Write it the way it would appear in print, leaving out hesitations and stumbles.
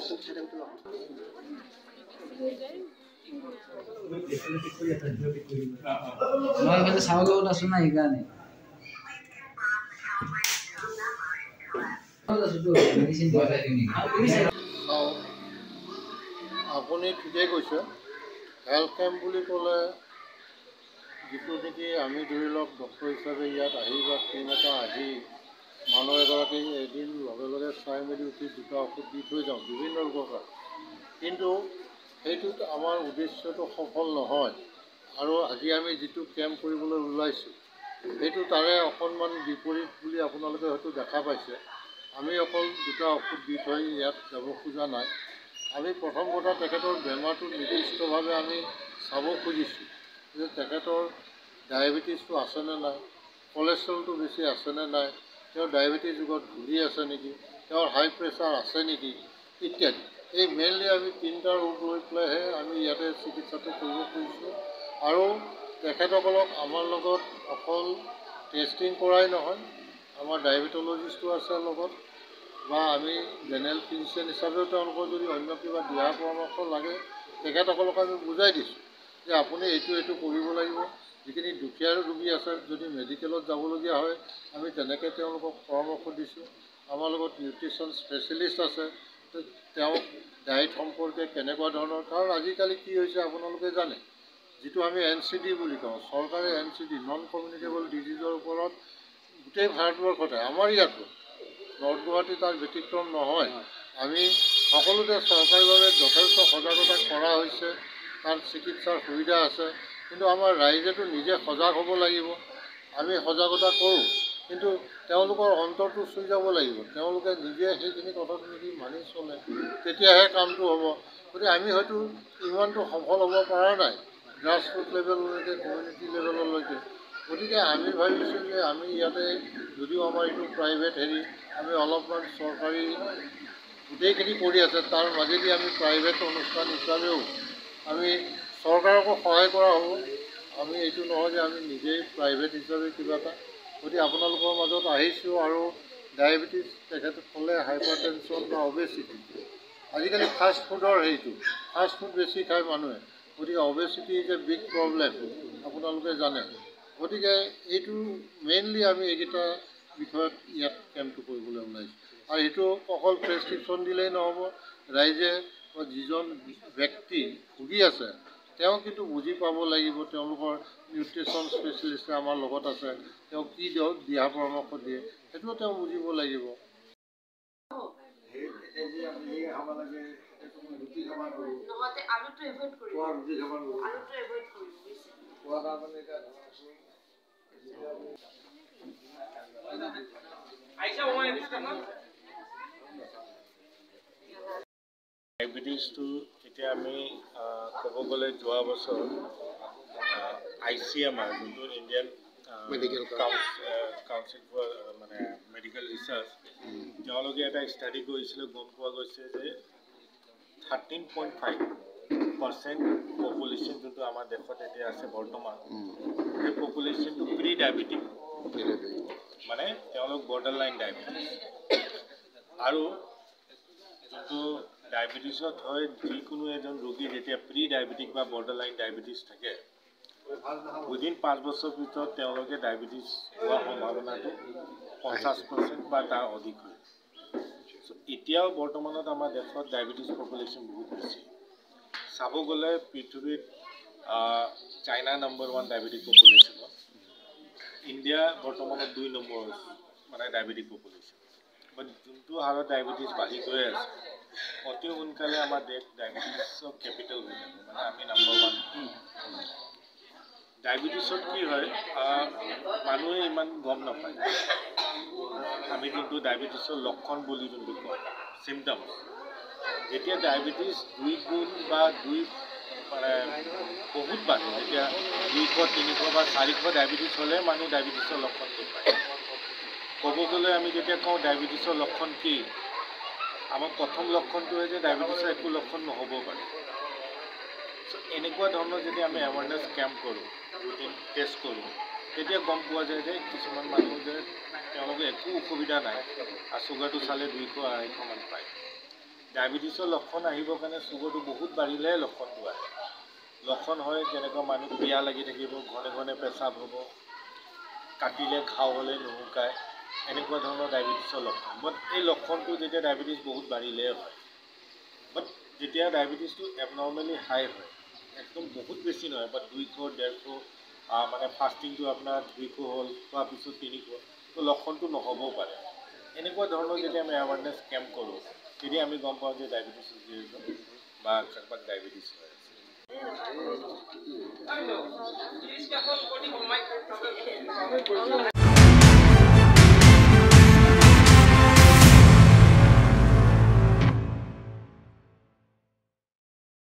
मैं चावल आसो ना সেইকাৰণে আপুনি ঠিকেই কৈছে। হেল্থ কেম্প বুলি ক'লে যিটো নেকি আমি ধৰি লওক ডক্টৰ হিচাপে ইয়াত আহি বা টিম এটা আহি মানুহ এগৰাকী এদিন লগে লগে চাই মেলি উঠি দুটা ঔষধ দি থৈ যাওঁ বিভিন্ন ৰোগৰ কাৰণে, কিন্তু সেইটোত আমাৰ উদ্দেশ্যটো সফল নহয়। আৰু আজি আমি যিটো কেম্প কৰিবলৈ ওলাইছোঁ সেইটো তাৰে অকণমান বিপৰীত বুলি আপোনালোকে হয়তো দেখা পাইছে। আমি অকল দুটা ঔষধ দি থৈ ইয়াত যাব খোজা নাই। আমি প্ৰথম কথা তেখেতৰ বেমাৰটো নিৰ্দিষ্টভাৱে আমি চাব খুজিছোঁ যে তেখেতৰ ডায়েবেটিছটো আছেনে নাই, কলেষ্ট্ৰলটো বেছি আছেনে নাই, তেওঁৰ ডায়েবেটিছ যুগত ভুগি আছে নেকি, তেওঁৰ হাই প্ৰেছাৰ আছে নেকি ইত্যাদি। এই মেইনলি আমি তিনিটা ৰোগ লৈ পেলাইহে আমি ইয়াতে চিকিৎসাটো কৰিব খুজিছোঁ। আৰু তেখেতসকলক আমাৰ লগত অকল টেষ্টিং কৰাই নহয়, আমাৰ ডায়েবেটলজিষ্টো আছে লগত, বা আমি জেনেৰেল ফিজিচিয়ান হিচাপেও তেওঁলোকৰ যদি অন্য কিবা দিহা পৰামৰ্শ লাগে তেখেতসকলক আমি বুজাই দিছোঁ যে আপুনি এইটো কৰিব লাগিব। যিখিনি দুখীয়া ৰোগী আছে যদি মেডিকেলত যাবলগীয়া হয় আমি তেনেকৈ তেওঁলোকক পৰামৰ্শ দিছোঁ। আমাৰ লগত নিউট্ৰিশ্যন স্পেচিয়েলিষ্ট আছে, তেওঁক ডায়েট সম্পৰ্কে কেনেকুৱা ধৰণৰ, কাৰণ আজিকালি কি হৈছে আপোনালোকে জানে, যিটো আমি NCD বুলি কওঁ, চৰকাৰে NCD নন কমিউনিকেবল ডিজিজৰ ওপৰত গোটেই ভাৰতবৰ্ষতে, আমাৰ ইয়াতো নৰ্থ গুৱাহাটী তাৰ ব্যতিক্ৰম নহয়। আমি সকলোতে চৰকাৰীভাৱে যথেষ্ট সজাগতা কৰা হৈছে, তাৰ চিকিৎসাৰ সুবিধা আছে, কিন্তু আমাৰ ৰাইজেতো নিজে সজাগ হ'ব লাগিব। আমি সজাগতা কৰোঁ, কিন্তু তেওঁলোকৰ অন্তৰটো চুই যাব লাগিব, তেওঁলোকে নিজে সেইখিনি কথাটো যদি মানি চলে তেতিয়াহে কামটো হ'ব। গতিকে আমি হয়তো ইমানটো সফল হ'ব পৰা নাই গ্ৰাছৰুট লেভেললৈকে, কমিউনিটি লেভেললৈকে। গতিকে আমি ভাবিছোঁ যে আমি ইয়াতে যদিও আমাৰ এইটো প্ৰাইভেট আমি অলপমান চৰকাৰী গোটেইখিনি কৰি আছে, তাৰ মাজেদি আমি প্ৰাইভেট অনুষ্ঠান হিচাপেও আমি চৰকাৰকো সহায় কৰা হ'ব। আমি এইটো নহয় যে আমি নিজেই প্ৰাইভেট হিচাপে কিবা এটা, গতিকে আপোনালোকৰ মাজত আহিছোঁ। আৰু ডায়েবেটিছ তেখেতসকলে হাইপাৰ টেনশ্যন বা অবেচিটি, আজিকালি ফাষ্ট ফুডৰ ফাষ্ট ফুড বেছি খায় মানুহে, গতিকে obesity is a big problem, আপোনালোকে জানে। গতিকে এইটো মেইনলি আমি এইকেইটা বিষয়ত ইয়াত কেম্পটো কৰিবলৈ ওলাইছোঁ। আৰু এইটো অকল প্ৰেছক্ৰিপশ্যন দিলেই নহ'ব, ৰাইজে বা যিজন ব্যক্তি ভুগি আছে তেওঁ কিন্তু বুজি পাব লাগিব, তেওঁলোকৰ নিউট্ৰিশ্যন স্পেচিয়েলিষ্টে আমাৰ লগত আছে, তেওঁ কি দিহা পৰামৰ্শ দিয়ে সেইটোও তেওঁ বুজিব লাগিব। ডায়েবেটিছটো এতিয়া আমি ক'ব গ'লে যোৱা বছৰ ICMR যোনটো ইণ্ডিয়ান মেডিকেল কাউন্সিল ফৰ মানে মেডিকেল ৰিচাৰ্চ, তেওঁলোকে এটা ষ্টাডি কৰিছিলে, গম পোৱা গৈছে যে 13.5% পপুলেশ্যন যোনটো আমাৰ দেশত এতিয়া আছে বৰ্তমান, সেই পপুলেশ্যনটো প্ৰি ডায়েবেটিক, মানে তেওঁলোক বৰ্ডাৰ লাইন ডায়েবেটিছ। আৰু যোনটো ডায়েবেটিছত হয়, যিকোনো এজন ৰোগী যেতিয়া প্ৰি ডায়েবেটিক বা বৰ্ডাৰ লাইন ডায়েবেটিছ থাকে, উইদিন 5 বছৰ ভিতৰত তেওঁলোকে ডায়েবেটিছ হোৱাৰ সম্ভাৱনাটো 50% বা তাৰ অধিক হয়। এতিয়াও বৰ্তমানত আমাৰ দেশত ডায়েবেটিছ পপুলেশ্যন বহুত বেছি। চাব গ'লে পৃথিৱীত চাইনা নম্বৰ 1 ডায়েবেটিক পপুলেশ্যনত, ইণ্ডিয়া বৰ্তমানত 2 নম্বৰ মানে ডায়েবেটিক পপুলেশ্যন। বাট যোনটো হাৰত ডায়েবেটিছ বাঢ়ি গৈ আছে, অতি সোনকালে আমাৰ দেশ ডায়েবেটিছৰ কেপিটেল হৈ যাব, মানে আমি নম্বৰ 1। ডায়েবেটিছত কি হয়, মানুহে ইমান গম নাপায়। আমি যোনটো ডায়েবেটিছৰ লক্ষণ বুলি যোনটো কওঁ, চিমটমছ, যেতিয়া ডায়েবেটিছ 2 গুণ বা মানে বহুত বাঢ়ে, যেতিয়া 200, 300 বা 400 ডায়েবেটিছ হ'লে মানুহ ডায়েবেটিছৰ লক্ষণটো পায়। ক'ব গ'লে আমি যেতিয়া কওঁ ডায়েবেটিছৰ লক্ষণ কি, আমাৰ প্ৰথম লক্ষণটো হয় যে ডায়েবেটিছৰ একো লক্ষণ নহ'ব পাৰে। এনেকুৱা ধৰণৰ যদি আমি এৱাৰনেছ কেম্প কৰোঁ, ৰুটিন টেষ্ট কৰোঁ, তেতিয়া গম পোৱা যায় যে কিছুমান মানুহ যে তেওঁলোকে একো অসুবিধা নাই, আৰু চুগাৰটো চালে 200-250 মান পায়। ডায়েবেটিছৰ লক্ষণ আহিবৰ কাৰণে চুগাৰটো বহুত বাঢ়িলেহে লক্ষণটো আহে। লক্ষণ হয় যেনেকুৱা মানুহ পিয়া লাগি থাকিব, ঘনে ঘনে পেচাব হ'ব, কাটিলে ঘাও হ'লে নুশুকায়, এনেকুৱা ধৰণৰ ডায়েবেটিছৰ লক্ষণ। বাট এই লক্ষণটো যেতিয়া ডায়েবেটিছ বহুত বাঢ়িলে হয়। বাট যেতিয়া ডায়েবেটিছটো এবনৰ্মেলি হাই হয়, একদম বহুত বেছি নহয়, বাট 200, 150, মানে ফাষ্টিংটো আপোনাৰ 200 হ'ল, খোৱাৰ পিছত 300, তো লক্ষণটো নহ'বও পাৰে। এনেকুৱা ধৰণৰ যেতিয়া আমি এৱাৰনেছ কেম্প কৰোঁ, তেতিয়া আমি গম পাওঁ যে ডায়েবেটিছ বা কাৰোবাক ডায়েবেটিছ হৈ আছে।